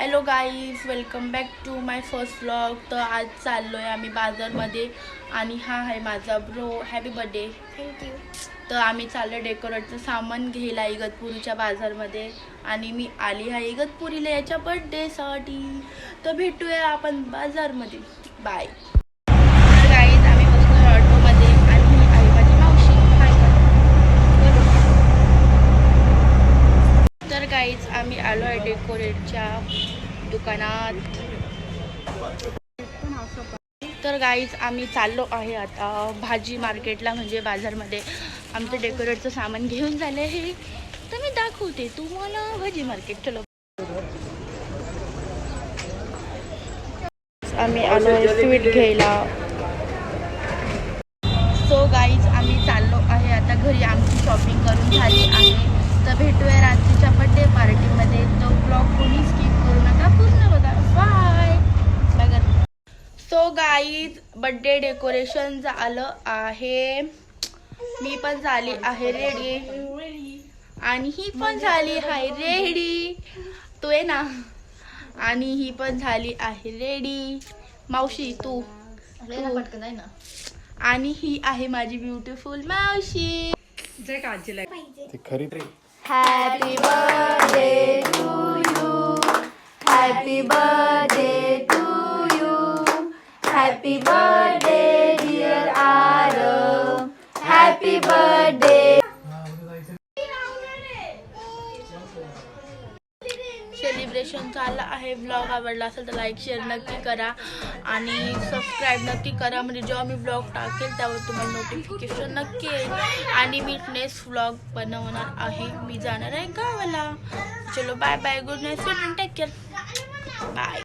Hello guys, welcome back to my first vlog. तर आज चाललो आहे आम्ही बाजारमध्ये आणि हा आहे माझा ब्रो. Happy birthday. थँक्यू. तर आम्ही चाललो डेकोरेटचं सामान घ्यायला इगतपुरीच्या बाजारमध्ये आणि मी आली आहे इगतपुरीला याच्या बर्थडेसाठी. तर भेटूया आपण बाजारमध्ये. बाय. गाईज, आम्ही बसलो ऑटोमध्ये आणि ही आहे माझी मावशी. तर गाईज, आम्ही आलो आहे डेकोरेटच्या दुकानात. तर गाईज, आम्ही चाललो आहे आता भाजी मार्केटला, म्हणजे बाजारमध्ये. आमचं डेकोरेटचं सामान घेऊन झालं आहे, तर मी दाखवते तुम्हाला भाजी मार्केट. चलो. आम्ही आलो आहे स्वीट घ्यायला. सो गाईज, आम्ही चाललो आहे आता घरी. आमची शॉपिंग करून झाली आहे. तर भेटूया रात्रीच्या बर्थडे पार्टीमध्ये. तो ब्लॉग कोणी स्किप करू नका, पूर्ण बघा. Bye. So guys, birthday decoration झालं आहे. मी पण झाली आहे रेडी आणि ही पण झाली आहे रेडी. तू आहे ना. आणि ही पण झाली आहे रेडी. मावशी तू पटकन आहे ना. आणि ही आहे माझी ब्युटिफुल मावशी. जय काजीला खरी. Happy birthday to you. Happy birthday to you. Happy birthday dear Aarav. Happy birthday. Celebration चाललं आहे. ब्लॉग आवडला असेल तर लाईक शेअर नक्की करा आणि सबस्क्राईब नक्की करा, म्हणजे जेव्हा मी ब्लॉग टाकेल त्यावर तुम्हाला नोटिफिकेशन नक्की येईल. आणि मी नेक्स्ट ब्लॉग बनवणार आहे. मी जाणार आहे गावाला. चलो bye bye. Good night. Take care. Bye.